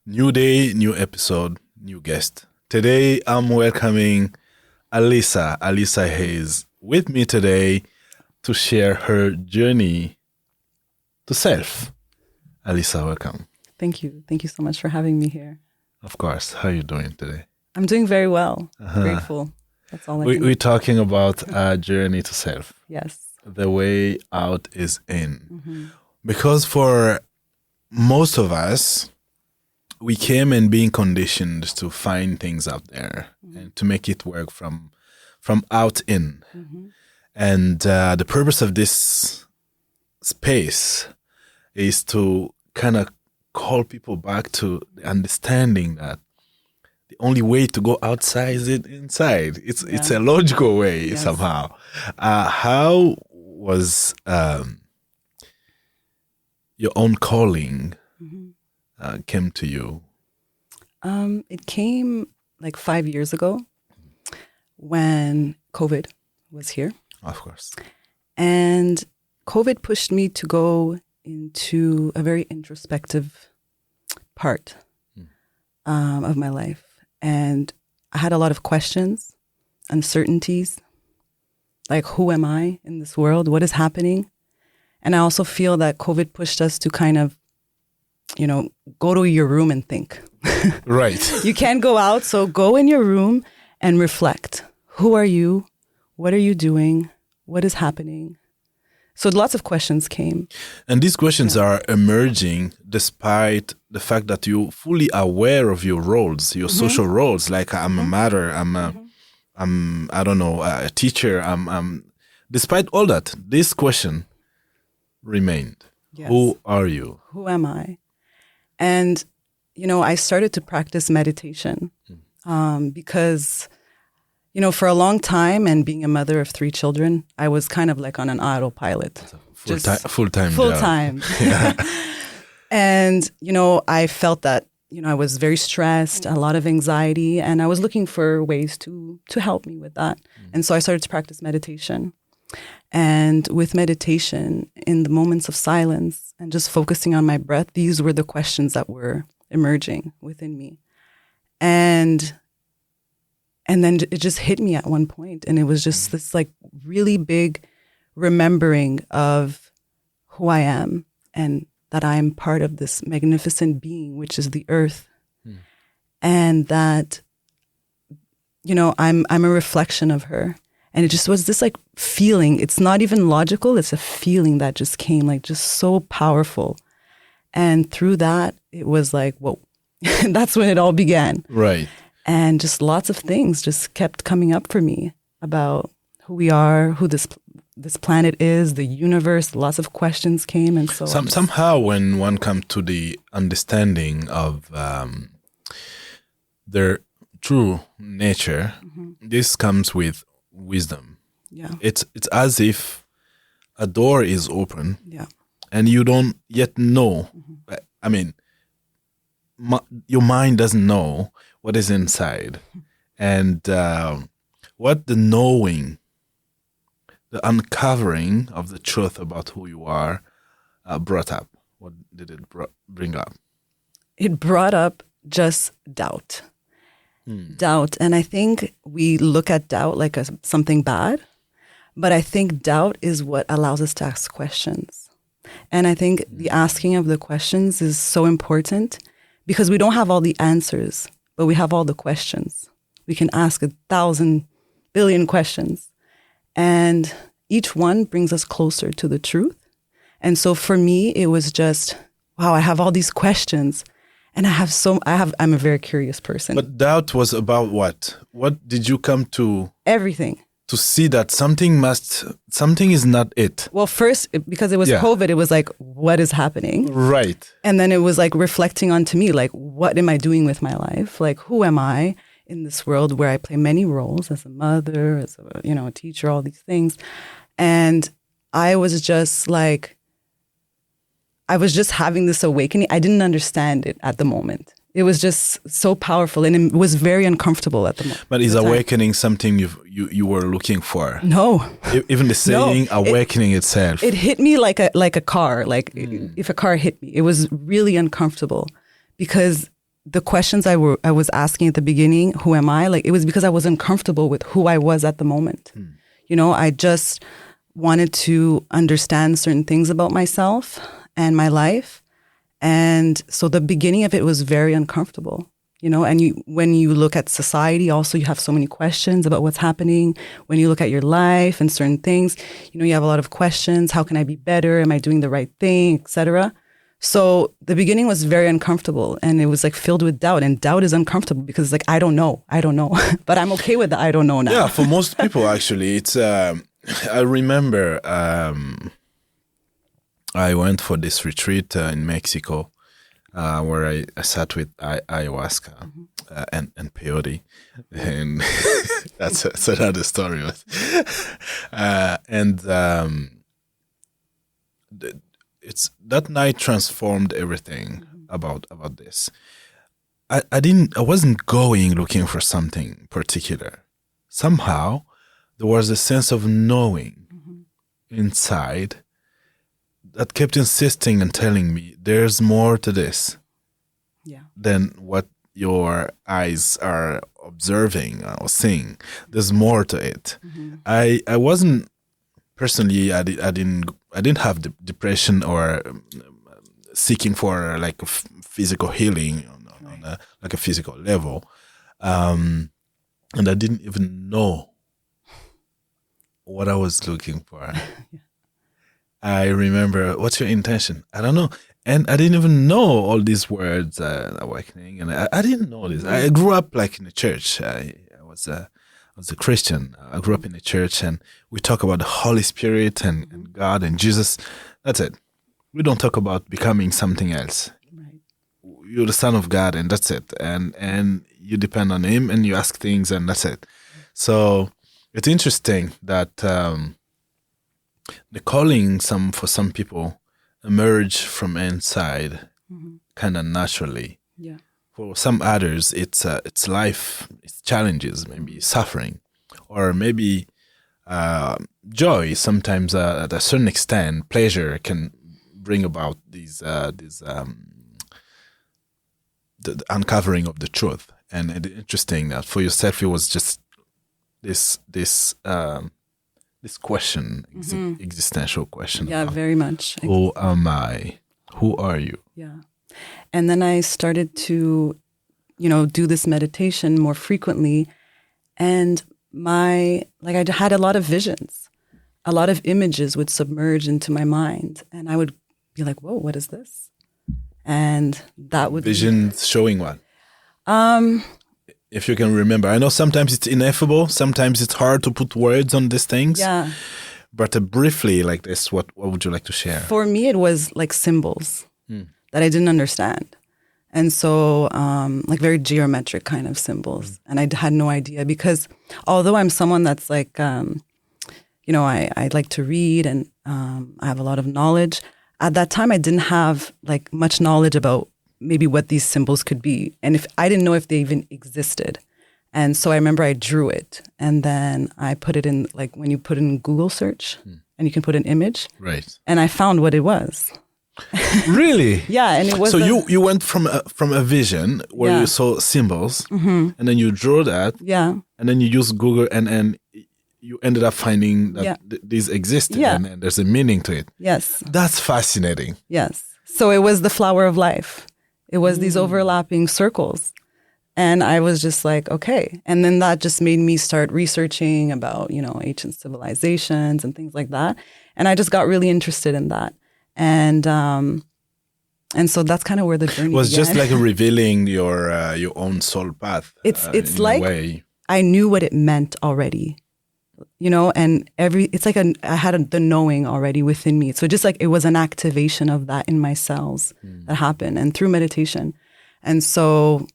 New day, new episode, new guest. Today, I'm welcoming Alyssa. Alyssa is with me today to share her journey to self. Alyssa, welcome. Thank you. Thank you so much for having me here. Of course. How are you doing today? I'm doing very well. Grateful. That's all I can We're talking about a journey to self. Yes. The way out is in. Because for most of us, we came in being conditioned to find things out there and to make it work from out in. And the purpose of this space is to kind of call people back to the understanding that the only way to go outside is inside. It's a logical way somehow. How was your own calling came to you? It came like 5 years ago when COVID was here. Of course. And COVID pushed me to go into a very introspective part of my life. And I had a lot of questions, uncertainties, like who am I in this world? What is happening? And I also feel that COVID pushed us to kind of, go to your room and think. Right. You can't go out, so go in your room and reflect. Who are you? What are you doing? What is happening? So lots of questions came. And these questions are emerging despite the fact that you're fully aware of your roles, your social roles. Like I'm a mother, I'm a teacher. Despite all that, this question remained. Yes. Who are you? Who am I? And, I started to practice meditation because, for a long time and being a mother of 3 children, I was kind of like on an autopilot. Full-time job. Yeah. And, I felt that, I was very stressed, a lot of anxiety, and I was looking for ways to help me with that. And so I started to practice meditation. And with meditation, in the moments of silence and just focusing on my breath, these were the questions that were emerging within me. And then it just hit me at one point, and it was just this like really big remembering of who I am and that I am part of this magnificent being, which is the earth. And that, I'm a reflection of her. And it just was this like feeling. It's not even logical. It's a feeling that just came like just so powerful. And through that, it was like, whoa, that's when it all began. Right. And just lots of things just kept coming up for me about who we are, who this planet is, the universe. Lots of questions came. And so somehow when one comes to the understanding of their true nature, this comes with wisdom. Yeah. It's as if a door is open. Yeah. And you don't yet know. I mean, your mind doesn't know what is inside. And what the knowing, the uncovering of the truth about who you are brought up. What did it bring up? It brought up just doubt. Doubt. And I think we look at doubt like something bad, but I think doubt is what allows us to ask questions. And I think the asking of the questions is so important because we don't have all the answers, but we have all the questions. We can ask 1,000 billion questions, and each one brings us closer to the truth. And so for me, it was just, wow, I have all these questions. And I'm a very curious person. But doubt was about what? What did you come to? Everything. To see that something is not it. Well, first, because it was COVID, it was like, what is happening? Right. And then it was like reflecting onto me, like, what am I doing with my life? Like, who am I in this world where I play many roles as a mother, as a teacher, all these things. And I was just having this awakening. I didn't understand it at the moment. It was just so powerful, and it was very uncomfortable at the moment. But is awakening something you were looking for? No. Even the saying, no, awakening itself. It hit me like a car. If a car hit me, it was really uncomfortable because the questions I was asking at the beginning, who am I? Like, it was because I was uncomfortable with who I was at the moment. You know, I just wanted to understand certain things about myself and my life. And so the beginning of it was very uncomfortable, you know, and when you look at society, also you have so many questions about what's happening. When you look at your life and certain things, you know, you have a lot of questions. How can I be better? Am I doing the right thing, etc.? So the beginning was very uncomfortable, and it was like filled with doubt, and doubt is uncomfortable because it's like, I don't know, but I'm okay with the I don't know now. Yeah, for most people, actually, it's, I remember I went for this retreat in Mexico where I sat with ayahuasca and peyote, and that's another story. It's that night transformed everything about this. I wasn't going looking for something particular. Somehow there was a sense of knowing inside that kept insisting and telling me there's more to this than what your eyes are observing or seeing. There's more to it. I wasn't personally, I didn't have depression or seeking for like a physical healing on a physical level, and I didn't even know what I was looking for. I remember, what's your intention? I don't know. And I didn't even know all these words, awakening. And I didn't know this. I grew up like in a church. I was a Christian. I grew up in a church, and we talk about the Holy Spirit and God and Jesus. That's it. We don't talk about becoming something else. Right. You're the Son of God, and that's it. And you depend on Him, and you ask things, and that's it. So it's interesting that the calling for some people emerge from inside kind of naturally. Yeah. For some others, it's life, it's challenges, maybe suffering, or maybe joy. Sometimes, at a certain extent, pleasure can bring about the uncovering of the truth. And it's interesting that for yourself, it was just this question, existential question. Yeah, very much. Who am I? Who are you? Yeah. And then I started to, do this meditation more frequently. And I had a lot of visions. A lot of images would submerge into my mind. And I would be like, whoa, what is this? And that would Visions showing what? If you can remember. I know sometimes it's ineffable. Sometimes it's hard to put words on these things. Yeah. But briefly like this, what would you like to share? For me, it was like symbols that I didn't understand. And so like very geometric kind of symbols. And I had no idea because although I'm someone that's like, I like to read and I have a lot of knowledge. At that time, I didn't have like much knowledge about maybe what these symbols could be. And if I didn't know if they even existed. And so I remember I drew it and then I put it in, like when you put it in Google search and you can put an image. Right. And I found what it was. Really? Yeah. And it was. So you went from a vision where you saw symbols and then you drew that. Yeah. And then you used Google and you ended up finding that these existed and there's a meaning to it. Yes. That's fascinating. Yes. So it was the flower of life. It was these overlapping circles. And I was just like, okay. And then that just made me start researching about, ancient civilizations and things like that. And I just got really interested in that. And so that's kind of where the journey was began. Just like revealing your own soul path. It's like I knew what it meant already, and it's like I had the knowing already within me. So just like it was an activation of that in my cells that happened and through meditation. And so,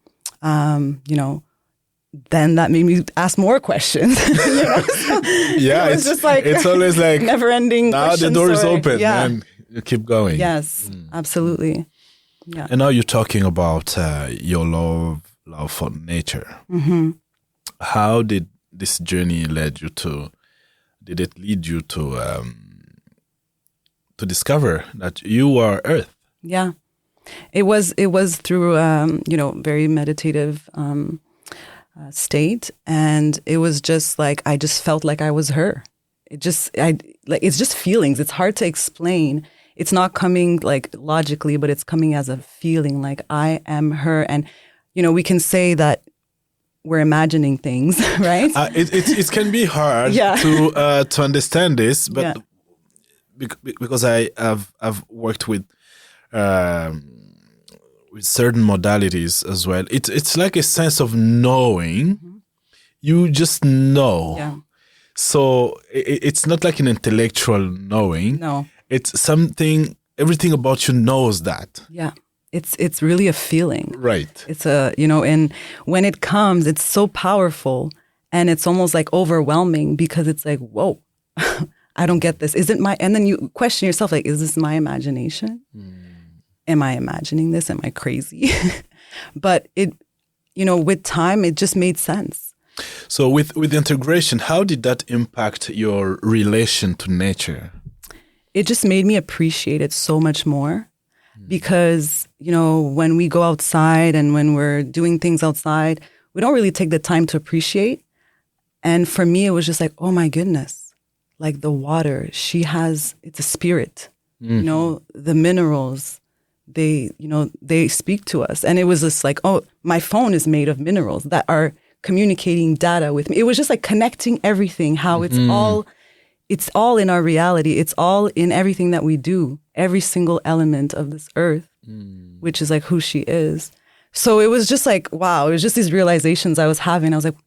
then that made me ask more questions. So it's just like it's always like never ending. Now the door is open and you keep going. Yes, absolutely. Yeah. And now you're talking about your love for nature. Mm-hmm. How did this journey lead you to? Did it lead you to discover that you are Earth? Yeah. It was through very meditative state, and it was just like I just felt like I was her. It's just feelings. It's hard to explain. It's not coming like logically, but it's coming as a feeling like I am her. And we can say that we're imagining things, right? It can be hard to understand this, but because I've worked with certain modalities as well. It's like a sense of knowing. Mm-hmm. You just know. Yeah. So it's not like an intellectual knowing. No. It's something. Everything about you knows that. Yeah. It's really a feeling. Right. It's and when it comes, it's so powerful, and it's almost like overwhelming because it's like, whoa, I don't get this. Is it my? And then you question yourself, like, is this my imagination? Am I imagining this? Am I crazy? But with time, it just made sense. So with integration, how did that impact your relation to nature? It just made me appreciate it so much more. Because, when we go outside and when we're doing things outside, we don't really take the time to appreciate. And for me, it was just like, oh my goodness, like the water, it's a spirit, the minerals, they speak to us. And it was just like, oh, my phone is made of minerals that are communicating data with me. It was just like connecting everything, how it's all in our reality. It's all in everything that we do, every single element of this earth, which is like who she is. So it was just like, wow, it was just these realizations I was having. I was like,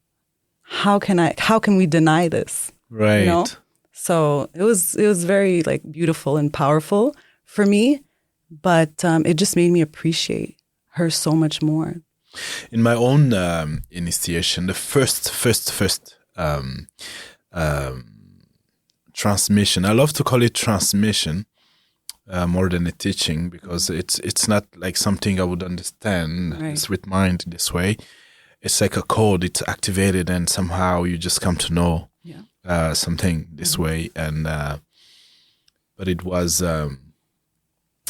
how can we deny this? Right. So it was very like beautiful and powerful for me, but it just made me appreciate her so much more. In my own initiation, the first transmission. I love to call it transmission more than a teaching, because it's not like something I would understand with mind this way. It's like a code. It's activated, and somehow you just come to know something this way. And but it was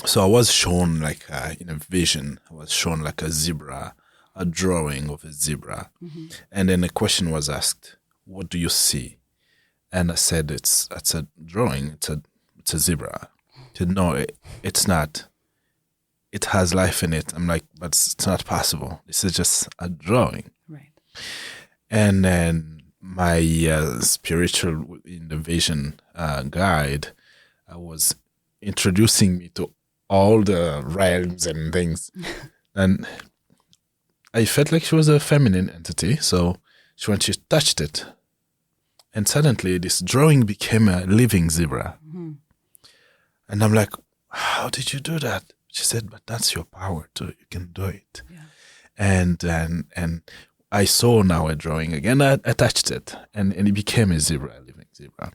so I was shown like in a vision. I was shown like a zebra, a drawing of a zebra, and then a question was asked: "What do you see?" And I said, it's a drawing. It's a zebra. I said, no, it's not. It has life in it. I'm like, but it's not possible. This is just a drawing. Right. And then my spiritual in the vision guide was introducing me to all the realms and things. And I felt like she was a feminine entity. So when she touched it, and suddenly this drawing became a living zebra. Mm-hmm. And I'm like, how did you do that? She said, but that's your power too. You can do it. Yeah. And I saw now a drawing again. I touched it and it became a zebra, a living zebra.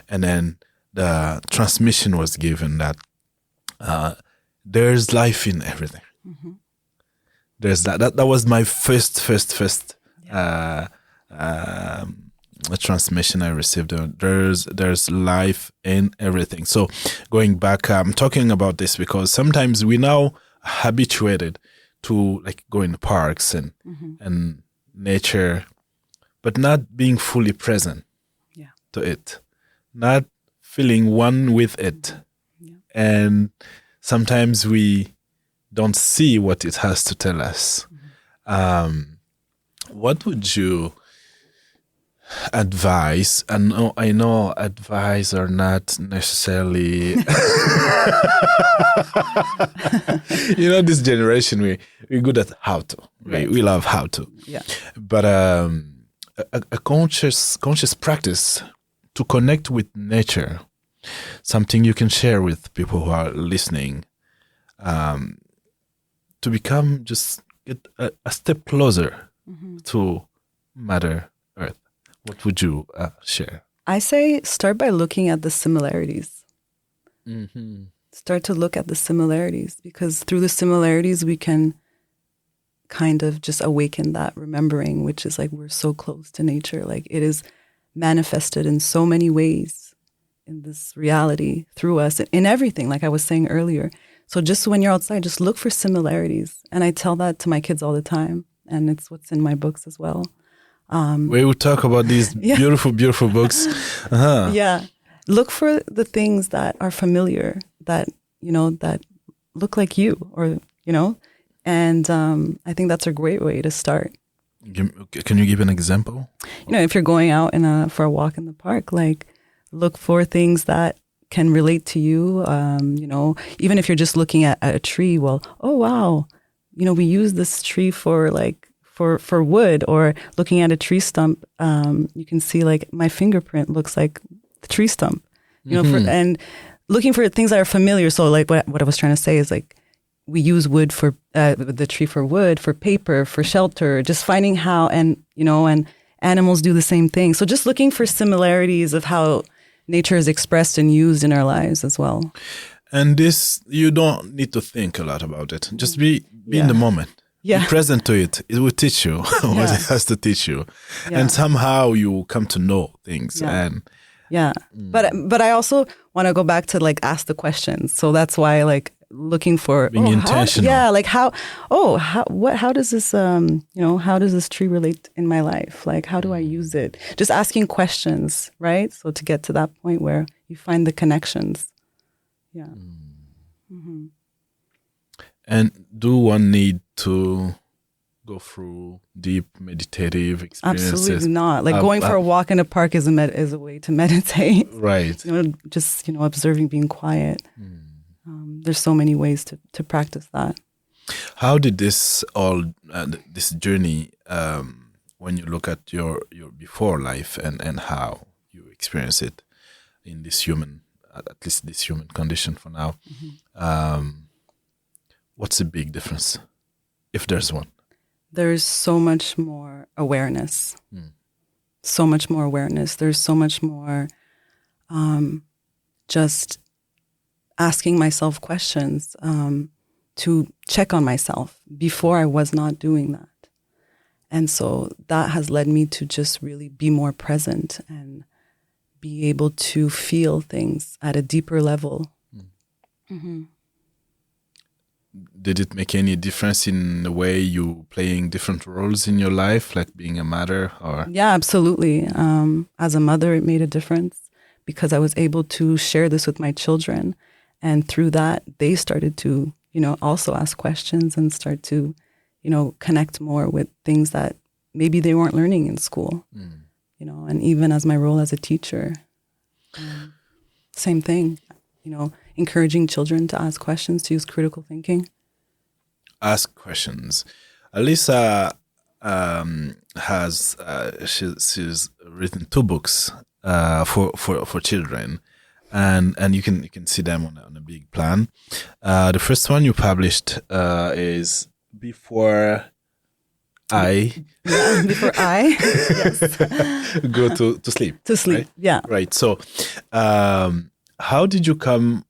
And then the transmission was given that there's life in everything. Mm-hmm. There's that was my first a transmission I received. There's life in everything. So going back, I'm talking about this because sometimes we now habituated to like go in parks and nature, but not being fully present to it, not feeling one with it. Yeah. And sometimes we don't see what it has to tell us. What would you advise? And I know advice are not necessarily this generation we're good at how to. We love how to. Yeah. But a conscious practice to connect with nature, something you can share with people who are listening, to become just get a step closer to Mother Earth. What would you share? I say start by looking at the similarities. Mm-hmm. Start to look at the similarities, because through the similarities we can kind of just awaken that remembering, which is like we're so close to nature. Like it is manifested in so many ways in this reality through us, in everything, like I was saying earlier. So just when you're outside, just look for similarities. And I tell that to my kids all the time. And it's what's in my books as well. We will talk about these beautiful, beautiful books. Uh-huh. Yeah. Look for the things that are familiar, that, that look like you, or, and I think that's a great way to start. Can you give an example? If you're going out for a walk in the park, like look for things that can relate to you. Even if you're just looking at a tree, well, oh, wow, we use this tree for wood, or looking at a tree stump, you can see like my fingerprint looks like the tree stump, and looking for things that are familiar. So like what I was trying to say is like, we use wood for the tree for wood, for paper, for shelter, just finding how, and animals do the same thing. So just looking for similarities of how nature is expressed and used in our lives as well. And this, you don't need to think a lot about it. Just be in the moment. Yeah. Be present to it. It will teach you what it has to teach you. Yeah. And somehow you come to know things. Yeah. But I also want to go back to like ask the questions. So that's why like looking for being intentional. How does this how does this tree relate in my life? Like, how do I use it? Just asking questions, right? So to get to that point where you find the connections. Yeah. Mm-hmm. And do one need to go through deep meditative experiences? Absolutely not. Like going for a walk in a park is a way to meditate. Right. Just observing, being quiet. There's so many ways to practice that. How did this this journey, when you look at your before life and how you experience it in this human, at least this human condition for now, what's the big difference, if there's one? There's so much more awareness. So much more awareness. There's so much more just asking myself questions to check on myself. Before, I was not doing that. And so that has led me to just really be more present and be able to feel things at a deeper level. Mm-hmm. Did it make any difference in the way you playing different roles in your life, like being a mother? Or Yeah, absolutely. As a mother, it made a difference because I was able to share this with my children. And through that, they started to, also ask questions and start to, connect more with things that maybe they weren't learning in school, and even as my role as a teacher, same thing, encouraging children to ask questions, to use critical thinking. Ask questions. Alyssa she's written 2 books for children. And you can see them on a big plan. The first one you published is Before I Go to Sleep. To sleep, right? yeah. Right. So how did you come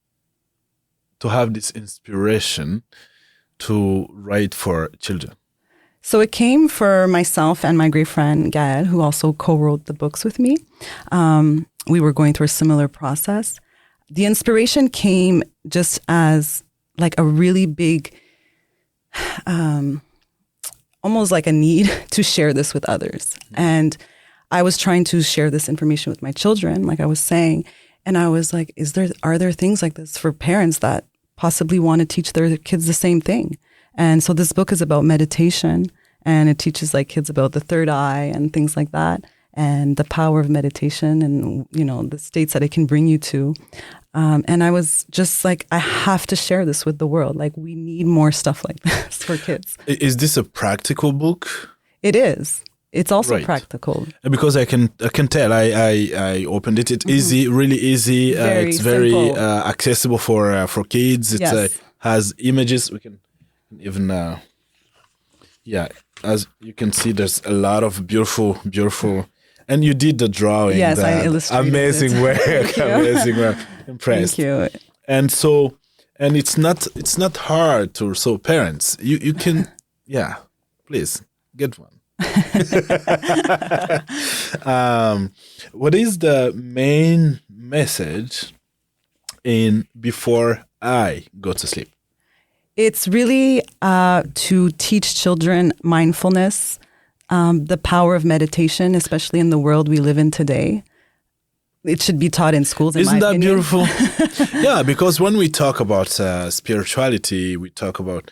to have this inspiration to write for children? So it came for myself and my great friend Gael, who also co-wrote the books with me. We were going through a similar process. The inspiration came just as like a really big, almost like a need to share this with others. And I was trying to share this information with my children, like I was saying. And I was like, are there things like this for parents that possibly want to teach their kids the same thing? And so this book is about meditation, and it teaches like kids about the third eye and things like that, and the power of meditation and, the states that it can bring you to. And I was just like, I have to share this with the world. Like, we need more stuff like this for kids. Is this a practical book? It is. It's also practical. Because I can tell. I opened it. It's easy, really easy. It's very accessible for kids. It has images. We can even as you can see, there's a lot of beautiful. And you did the drawing. Yes, I illustrated amazing work. Amazing work. Impressed. Thank you. And so, and it's not hard to. So parents, you can, please get one. What is the main message in Before I Go to Sleep? It's really to teach children mindfulness, the power of meditation, especially in the world we live in today. It should be taught in schools, Isn't that opinion. beautiful? Yeah, because when we talk about spirituality, we talk about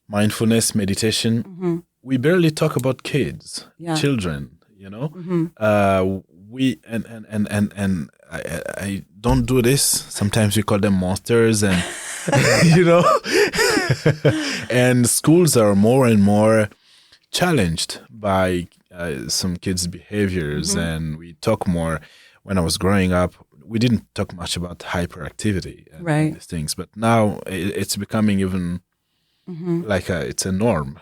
mindfulness, meditation, we barely talk about kids, children, you know? We and I don't do this. Sometimes we call them monsters, and you know, and schools are more and more challenged by some kids' behaviors, and we talk more. When I was growing up, we didn't talk much about hyperactivity and these things, but now it's becoming even like it's a norm,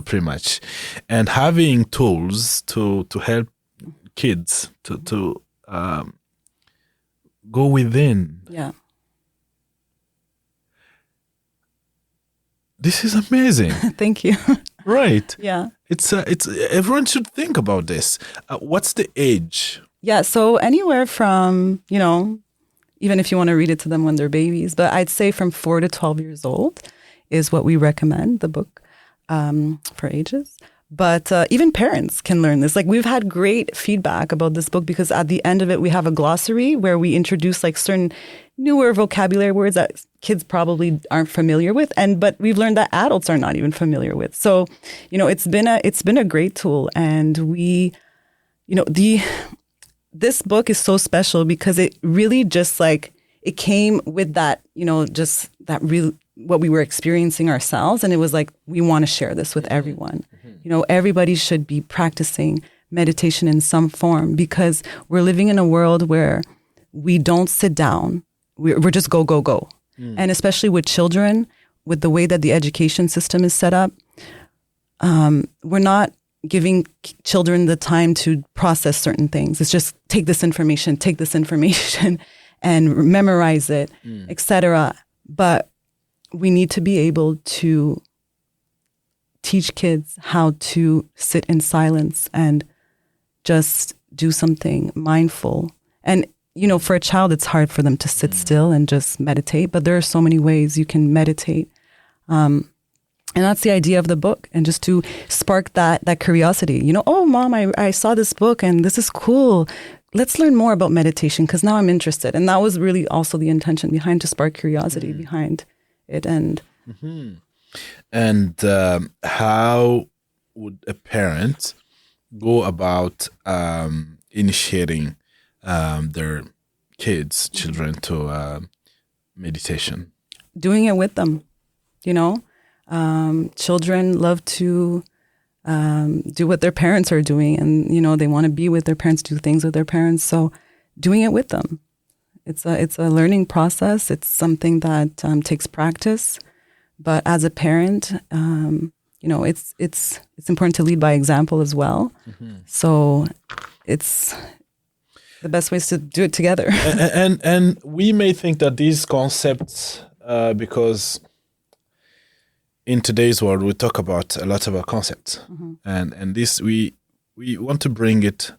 pretty much. And having tools to help kids to go within. Yeah. This is amazing. Thank you. Right. Yeah. It's everyone should think about this. What's the age? Yeah. So anywhere from, you know, even if you want to read it to them when they're babies, but I'd say from 4 to 12 years old is what we recommend, the book for ages. But even parents can learn this. Like, we've had great feedback about this book because at the end of it, we have a glossary where we introduce like certain newer vocabulary words that kids probably aren't familiar with, but we've learned that adults are not even familiar with. So, you know, it's been a great tool, and we, you know, this book is so special because it really just like, it came with that, you know, just that real, what we were experiencing ourselves. And it was like, we want to share this with everyone. You know, everybody should be practicing meditation in some form, because we're living in a world where we don't sit down. We're just go, go, go. And especially with children, with the way that the education system is set up, we're not giving children the time to process certain things. It's just take this information and memorize it, etc. But we need to be able to teach kids how to sit in silence and just do something mindful. And, you know, for a child, it's hard for them to sit still and just meditate, but there are so many ways you can meditate. And that's the idea of the book, and just to spark that curiosity. You know, oh, Mom, I saw this book and this is cool. Let's learn more about meditation because now I'm interested. And that was really also the intention behind, to spark curiosity behind it. And how would a parent go about initiating their children to meditation? Doing it with them, you know. Children love to do what their parents are doing, and, you know, they want to be with their parents, do things with their parents. So doing it with them. It's a learning process. It's something that takes practice. But as a parent, you know, it's important to lead by example as well. So it's the best ways to do it together. and we may think that these concepts, because in today's world we talk about a lot about concepts, and this we want to bring it.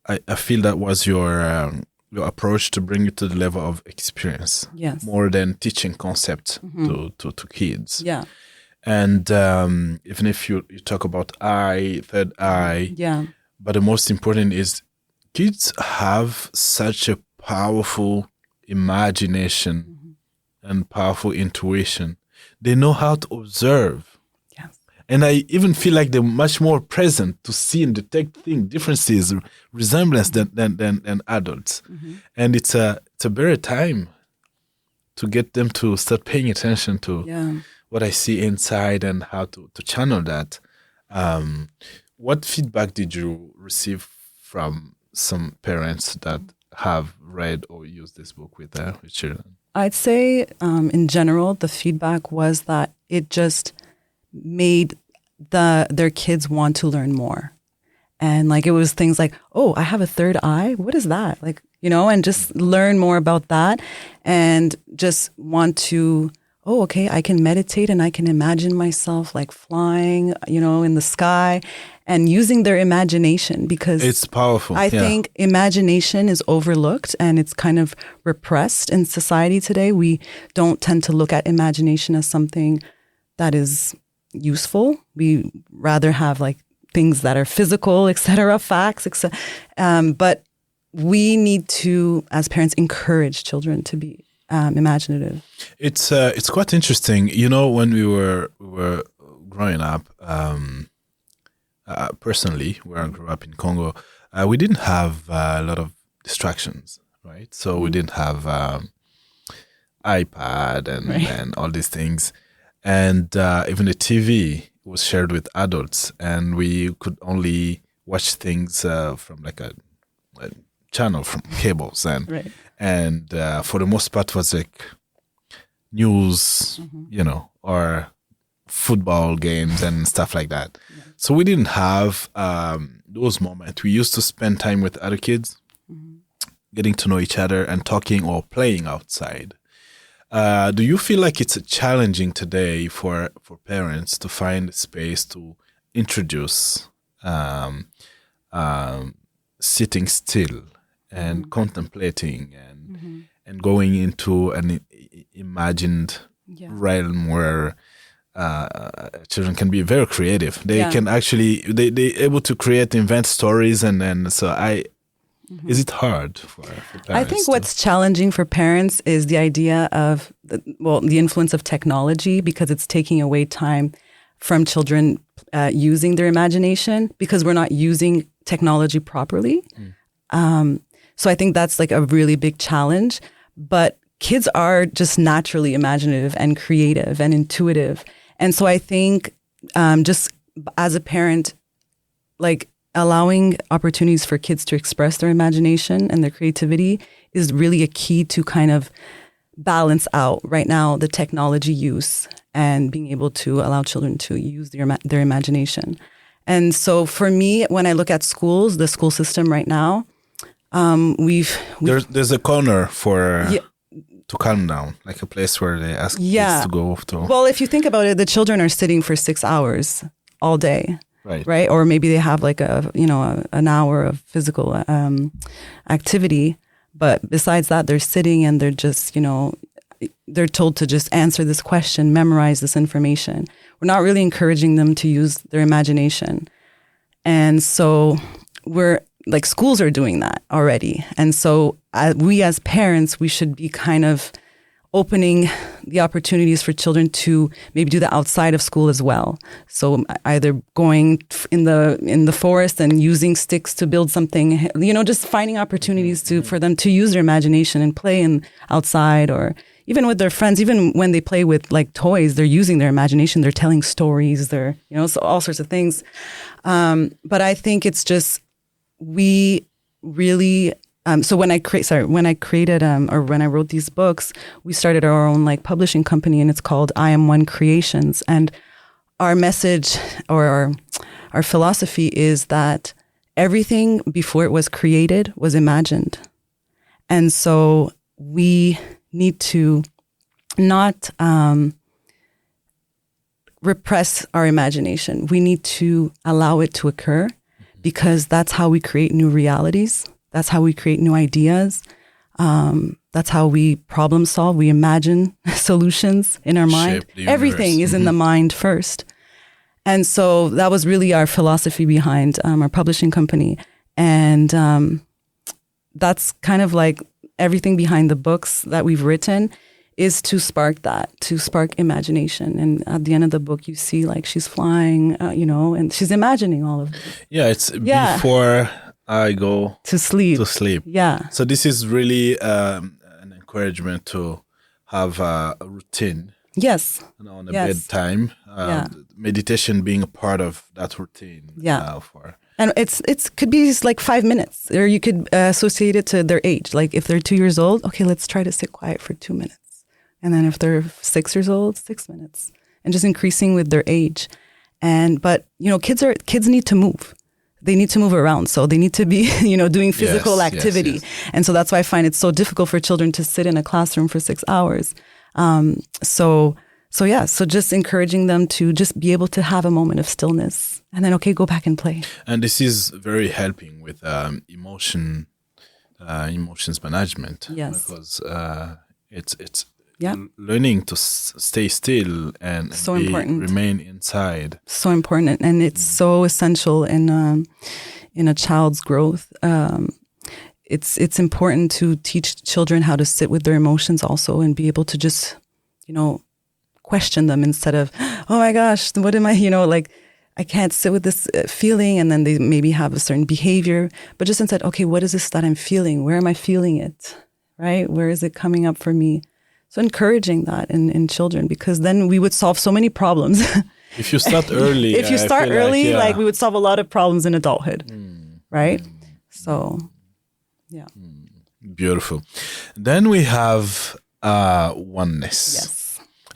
I feel that was your approach, to bring it to the level of experience, more than teaching concepts to kids. Yeah. And even if you talk about third eye, but the most important is kids have such a powerful imagination and powerful intuition. They know how to observe. Yes. And I even feel like they're much more present to see and detect differences, resemblance than adults. And it's a better time to get them to start paying attention to what I see inside and how to channel that. What feedback did you receive from some parents that have read or used this book with their children? I'd say in general, the feedback was that it just made their kids want to learn more. And like, it was things like, oh, I have a third eye. What is that? Like, you know, and just learn more about that, and just want to, oh, okay, I can meditate and I can imagine myself like flying, in the sky, and using their imagination, because It's powerful. I think imagination is overlooked and it's kind of repressed in society today. We don't tend to look at imagination as something that is useful. We rather have like things that are physical, etc., facts, etc. But we need to, as parents, encourage children to be imaginative. It's quite interesting. When we were growing up, personally, where I grew up in Congo, we didn't have a lot of distractions, right? So we didn't have iPad and all these things. And even the TV was shared with adults, and we could only watch things from like a channel from cables, and for the most part was like news, or football games and stuff like that. Yeah. So we didn't have those moments. We used to spend time with other kids, getting to know each other and talking or playing outside. Do you feel like it's challenging today for parents to find a space to introduce sitting still and contemplating and going into an imagined realm where children can be very creative? They can actually they able to create, invent stories, and so is it hard for parents? I think what's challenging for parents is the idea of the influence of technology, because it's taking away time from children using their imagination, because we're not using technology properly. So I think that's like a really big challenge. But kids are just naturally imaginative and creative and intuitive. And so I think just as a parent, like allowing opportunities for kids to express their imagination and their creativity is really a key to kind of balance out right now the technology use and being able to allow children to use their imagination. And so for me, when I look at schools, the school system right now, there's a corner for to calm down, like a place where they ask kids to go to. Well, if you think about it, the children are sitting for 6 hours all day, right? Or maybe they have like an hour of physical activity, but besides that, they're sitting and they're just they're told to just answer this question, memorize this information. We're not really encouraging them to use their imagination, and so schools are doing that already. And so we as parents, we should be kind of opening the opportunities for children to maybe do that outside of school as well. So either going in the forest and using sticks to build something, just finding opportunities for them to use their imagination and play outside, or even with their friends. Even when they play with like toys, they're using their imagination. They're telling stories. They're, so all sorts of things. But I think it's just, we really, so when I created or when I wrote these books, we started our own like publishing company, and it's called I Am One Creations. And our message or our philosophy is that everything before it was created was imagined. And so we need to not repress our imagination. We need to allow it to occur, because that's how we create new realities. That's how we create new ideas. That's how we problem solve. We imagine solutions in our mind. Everything is in the mind first. And so that was really our philosophy behind our publishing company. And that's kind of like everything behind the books that we've written is to spark imagination. And at the end of the book, you see like she's flying, and she's imagining all of this. Yeah, it's before I go to sleep. Yeah. So this is really an encouragement to have a routine. Yes. On the bedtime. Meditation being a part of that routine. Yeah. And it could be like 5 minutes, or you could associate it to their age. Like if they're 2 years old, okay, let's try to sit quiet for 2 minutes. And then if they're 6 years old, 6 minutes, and just increasing with their age. But kids need to move. They need to move around. So they need to be, doing physical activity. Yes. And so that's why I find it so difficult for children to sit in a classroom for 6 hours. So just encouraging them to just be able to have a moment of stillness and then, okay, go back and play. And this is very helping with emotions management. Yes. Because it's Yeah. learning to stay still and So important. remain inside. So important. And it's so essential in a child's growth. It's important to teach children how to sit with their emotions also and be able to just, question them instead of, oh my gosh, what am I, like I can't sit with this feeling, and then they maybe have a certain behavior, but just instead, okay, what is this that I'm feeling? Where am I feeling it? Right? Where is it coming up for me? So encouraging that in children, because then we would solve so many problems. If you start early. If you start early, we would solve a lot of problems in adulthood. Right? So, yeah. Beautiful. Then we have oneness. Yes.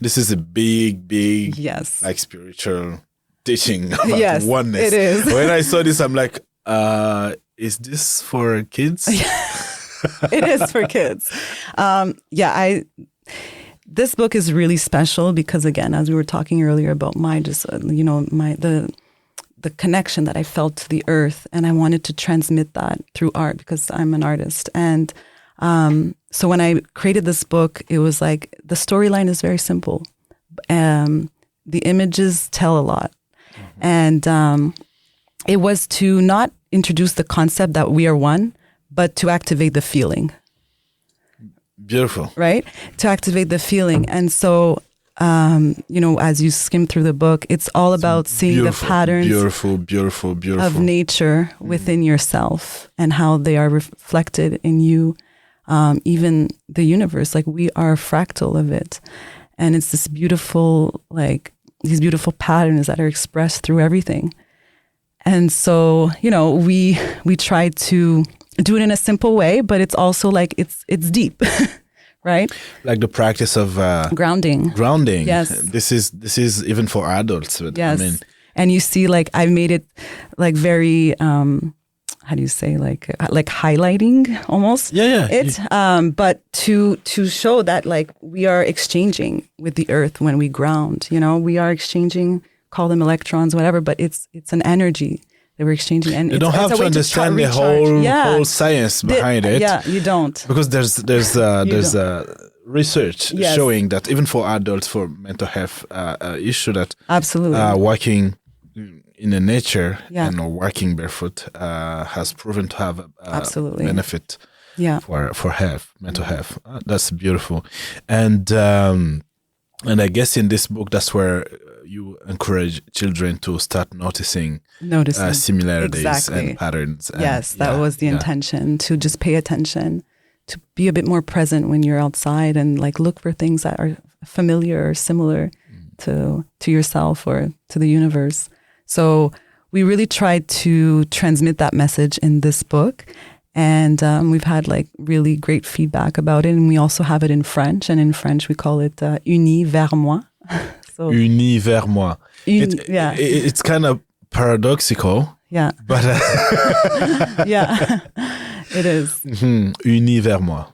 This is a big, Yes. like spiritual teaching about Yes, oneness. it is. When I saw this, I'm like, is this for kids? It is for kids. This book is really special because, again, as we were talking earlier about the connection that I felt to the earth, and I wanted to transmit that through art because I'm an artist. And so when I created this book, it was like the storyline is very simple. The images tell a lot. And it was to not introduce the concept that we are one, but to activate the feeling. Beautiful. Right? To activate the feeling. And so, as you skim through the book, it's all about seeing the patterns beautiful of nature within yourself and how they are reflected in you, even the universe. Like, we are a fractal of it. And it's this beautiful, these beautiful patterns that are expressed through everything. And so, we try to do it in a simple way, but it's also like it's deep, right? Like the practice of grounding. Yes. This is even for adults. But, yes. I mean, and you see, I made it very how do you say, like highlighting almost. Yeah. But to show that we are exchanging with the earth when we ground. We are exchanging, call them electrons, whatever, but it's an energy that we're exchanging. And you don't have to understand the whole science behind it. Yeah, you don't. Because there's research showing that even for adults, for mental health issue, that absolutely walking in the nature and walking barefoot has proven to have absolutely benefit for health, mental health. That's beautiful. And I guess in this book, that's where you encourage children to start noticing similarities and patterns. Yes, that was the intention, to just pay attention, to be a bit more present when you're outside and look for things that are familiar or similar to yourself or to the universe. So we really tried to transmit that message in this book. And we've had really great feedback about it. And we also have it in French. And in French, we call it Uni vers moi. So, Uni vers moi. It's kind of paradoxical. Yeah. But yeah, it is. Uni vers moi.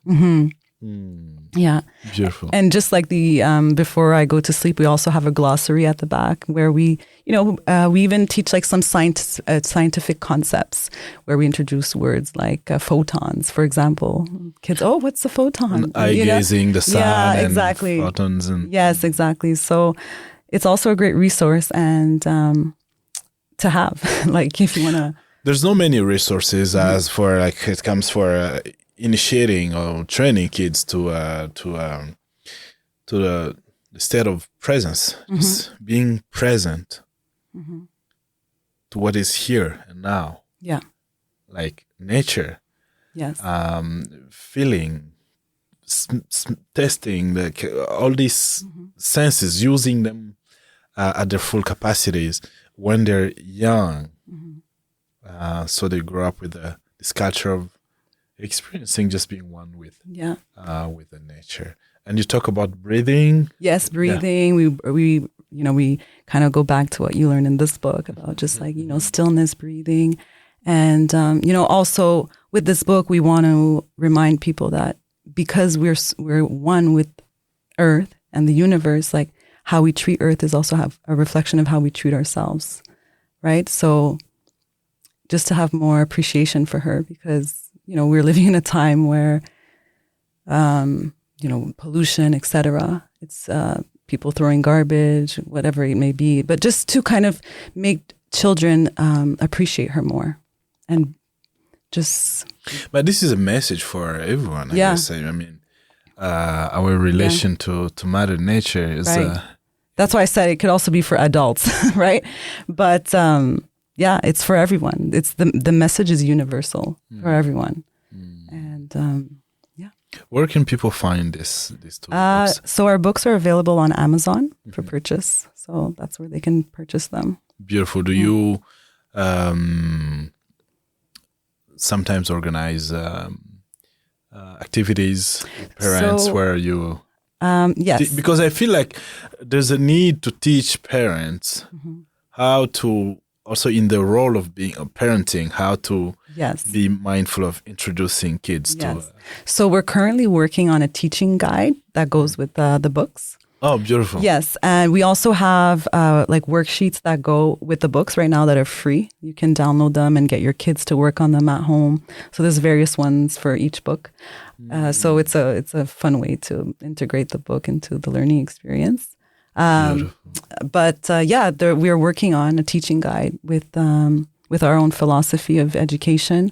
Yeah. Beautiful. And just like the before I go to sleep, we also have a glossary at the back where we even teach some scientific concepts where we introduce words like photons, for example. Kids, what's a photon? Eye gazing, the sun, and exactly. photons. Yes, exactly. So it's also a great resource and to have, if you want to. There's no many resources as for it comes for initiating or training kids to the state of presence, just being present to what is here and now. Yeah, like nature. Yes. Feeling, testing, all these senses, using them at their full capacities when they're young. So they grow up with this culture of experiencing just being one with the nature. And you talk about breathing. Yes, breathing. Yeah. We kind of go back to what you learned in this book about just stillness, breathing. And also with this book, we want to remind people that because we're one with Earth and the universe, like how we treat Earth is also have a reflection of how we treat ourselves, right? So just to have more appreciation for her, because, you know, we're living in a time where, you know, pollution, etc. It's people throwing garbage, whatever it may be, but just to kind of make children appreciate her more, and just. But this is a message for everyone, I guess. I mean, our relation to Mother Nature is. Right. That's why I said it could also be for adults, right? But yeah, it's for everyone. It's the message is universal for everyone, and. Where can people find these two books? So our books are available on Amazon for purchase. So that's where they can purchase them. Beautiful. Do you sometimes organize activities with parents where you... Yes. Because I feel like there's a need to teach parents how to, also in the role of being a parenting, how to be mindful of introducing kids to. So we're currently working on a teaching guide that goes with the books. Oh, beautiful. Yes. And we also have like worksheets that go with the books right now that are free. You can download them and get your kids to work on them at home. So there's various ones for each book. So it's a fun way to integrate the book into the learning experience. But we are working on a teaching guide with our own philosophy of education,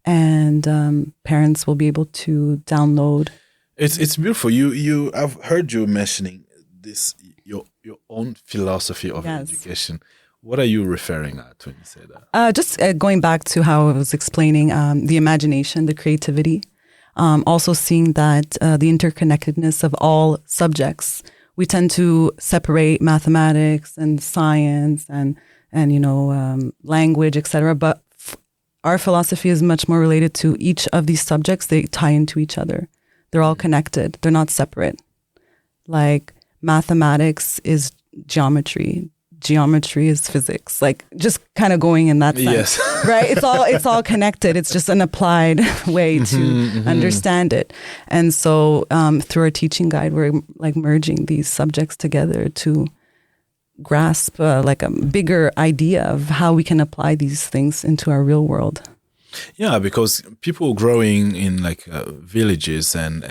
and parents will be able to download. It's beautiful. I've heard you mentioning this your own philosophy of education. What are you referring at when you say that? Just going back to how I was explaining the imagination, the creativity, also seeing that the interconnectedness of all subjects. We tend to separate mathematics and science and you know, language, etc. But our philosophy is much more related to each of these subjects. They tie into each other. They're all connected. They're not separate. Like mathematics is geometry. Geometry is physics. Like just kind of going in that sense, right? It's all connected. It's just an applied way to understand it. And so through our teaching guide, we're like merging these subjects together to grasp like a bigger idea of how we can apply these things into our real world. Yeah, because people growing in like villages and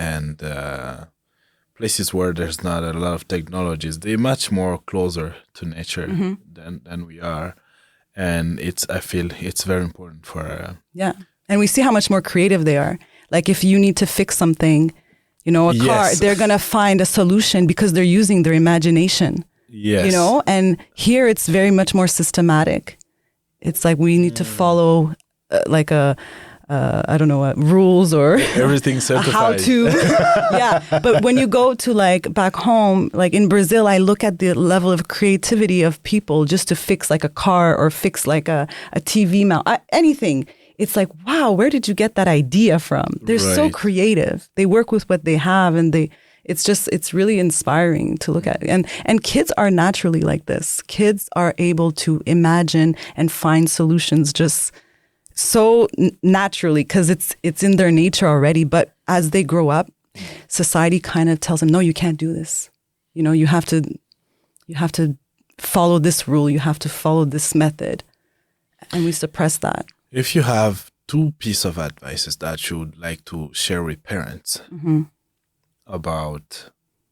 places where there's not a lot of technologies, they're much more closer to nature than we are, and I feel it's very important for and we see how much more creative they are. Like if you need to fix something, you know, a car, they're gonna find a solution because they're using their imagination. You know, and here it's very much more systematic. It's like we need to follow like I don't know, rules or everything certified. How to, But when you go to like back home, like in Brazil, I look at the level of creativity of people just to fix like a car or fix like a TV mount, anything. It's like, wow, where did you get that idea from? They're so creative. They work with what they have, and it's really inspiring to look at. And kids are naturally like this. Kids are able to imagine and find solutions just so naturally because it's in their nature already. But as they grow up, society kind of tells them, no, you can't do this. You know, you have to follow this rule. You have to follow this method. And we suppress that. If you have 2 pieces of advice that you would like to share with parents about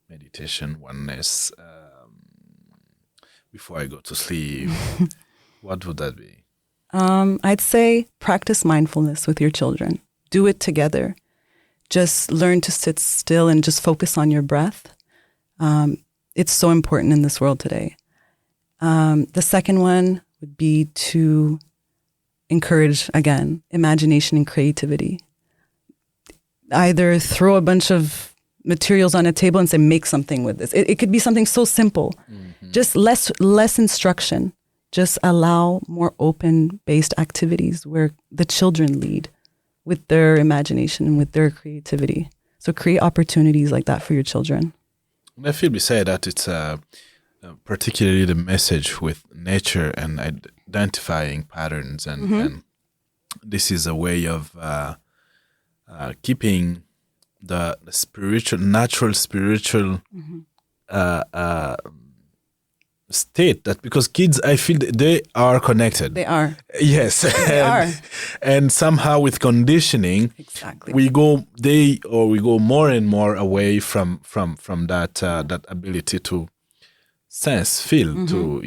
meditation, oneness, before I go to sleep, what would that be? I'd say practice mindfulness with your children. Do it together. Just learn to sit still and just focus on your breath. It's so important in this world today. The second one would be to encourage, again, imagination and creativity. Either throw a bunch of materials on a table and say, make something with this. It could be something so simple. Just less instruction. Just allow more open-based activities where the children lead with their imagination and with their creativity. So create opportunities like that for your children. I feel beside that it's particularly the message with nature and identifying patterns. And this is a way of keeping the spiritual, natural spiritual state, that because kids, I feel that they are connected. They are. Yes. They are. And somehow with conditioning, Exactly. we go more and more away from that ability to sense, feel, to,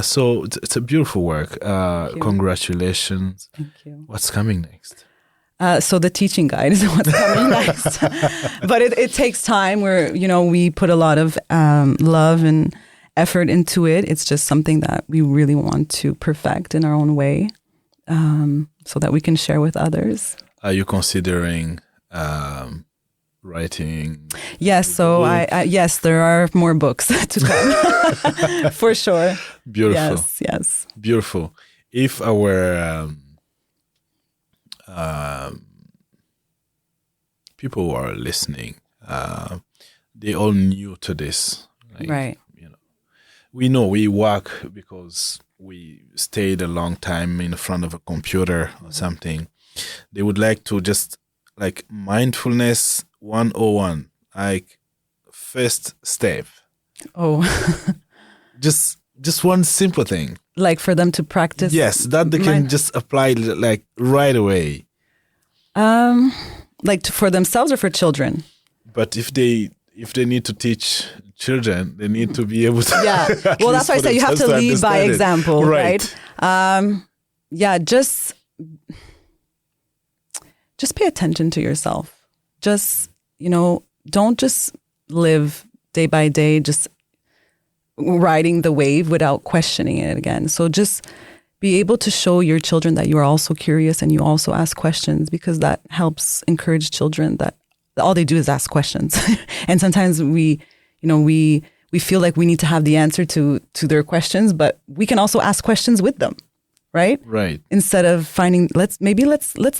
so it's a beautiful work. Congratulations. Thank you. What's coming next? So the teaching guide is what's coming next. But it takes time where, we put a lot of love and effort into it. It's just something that we really want to perfect in our own way, so that we can share with others. Are you considering writing? Yes. So yes, there are more books to come for sure. Beautiful. Yes. Beautiful. If our people who are listening, they all new to this, right? We know we work because we stayed a long time in front of a computer or something. They would like to just like mindfulness 101, like first step. Oh, just one simple thing. Like for them to practice. Yes, that they can just apply like right away. Like for themselves or for children? But if they need to teach children, they need to be able to. Yeah. Well, that's why I say you have to lead by example, right? Just pay attention to yourself. Just, don't just live day by day, just riding the wave without questioning it again. So just be able to show your children that you are also curious and you also ask questions, because that helps encourage children that all they do is ask questions. And sometimes we feel like we need to have the answer to their questions, but we can also ask questions with them, right? Right. Instead of finding, let's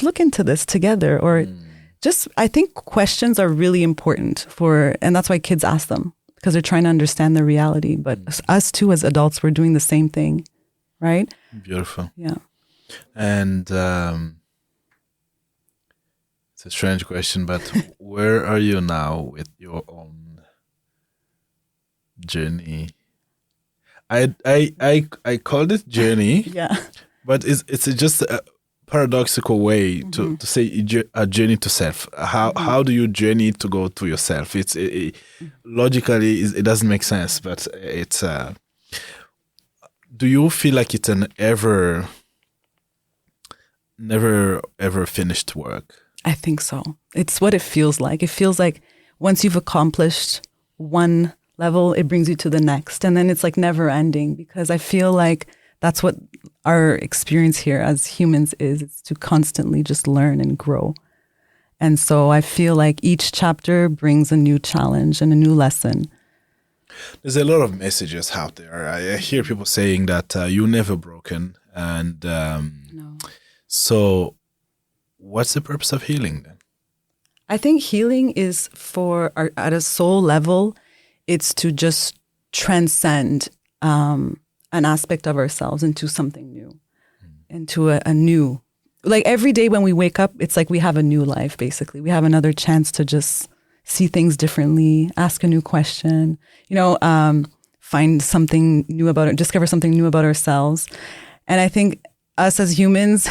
look into this together, or just, I think questions are really important and that's why kids ask them, because they're trying to understand the reality. But us too, as adults, we're doing the same thing, right? Beautiful. Yeah. And it's a strange question, but where are you now with your own journey? I called it journey. Yeah. But it's just a paradoxical way to say a journey to self. How do you journey to go to yourself? Logically it doesn't make sense, but it's. Do you feel like it's an never ever finished work? I think so. It's what it feels like. It feels like once you've accomplished one level, it brings you to the next, and then it's like never ending, because I feel like that's what our experience here as humans is. It's to constantly just learn and grow. And so I feel like each chapter brings a new challenge and a new lesson. There's a lot of messages out there. I hear people saying that you're never broken. And No. So what's the purpose of healing then? I think healing is at a soul level, it's to just transcend an aspect of ourselves into something new, into a new, like every day when we wake up, it's like we have a new life, basically. We have another chance to just see things differently, ask a new question, find something new discover something new about ourselves. And I think us as humans,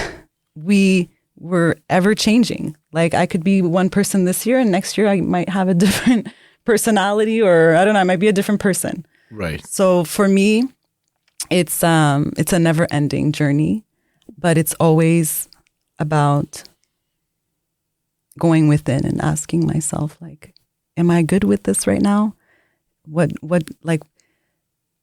we're ever changing. Like I could be one person this year, and next year I might have a different personality, or I don't know, I might be a different person. Right. So for me, it's a never ending journey, but it's always about going within and asking myself, like, am I good with this right now? What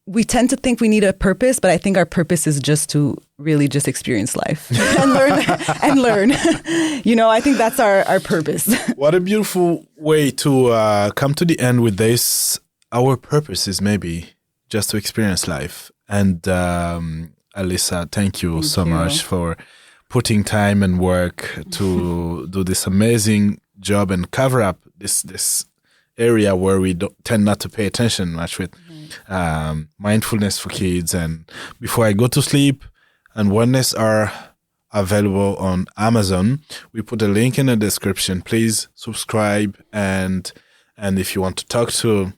we tend to think we need a purpose, but I think our purpose is just to really just experience life and learn. I think that's our purpose. What a beautiful way to come to the end with this. Our purpose is maybe just to experience life. And Alyssa, thank you so much for putting time and work to do this amazing job and cover up this area where we tend not to pay attention much with mindfulness for kids and before I go to sleep, and oneness are available on Amazon. We put a link in the description. Please subscribe, and if you want to talk to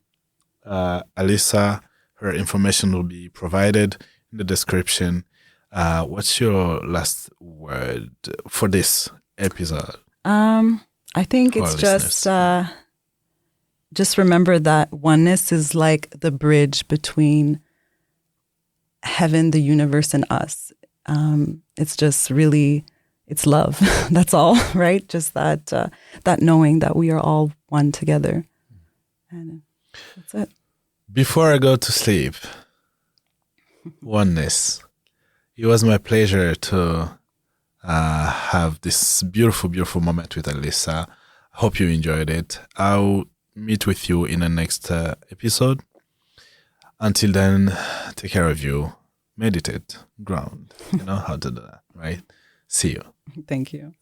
Alyssa, her information will be provided in the description. What's your last word for this episode? I think it's just remember that oneness is like the bridge between heaven, the universe, and us. It's just really, it's love. That's all, right? Just that knowing that we are all one together. And that's it. Before I go to sleep, oneness. It was my pleasure to have this beautiful, beautiful moment with Alyssa. I hope you enjoyed it. I'll meet with you in the next episode. Until then, take care of you. Meditate, ground. You know how to do that, right? See you. Thank you.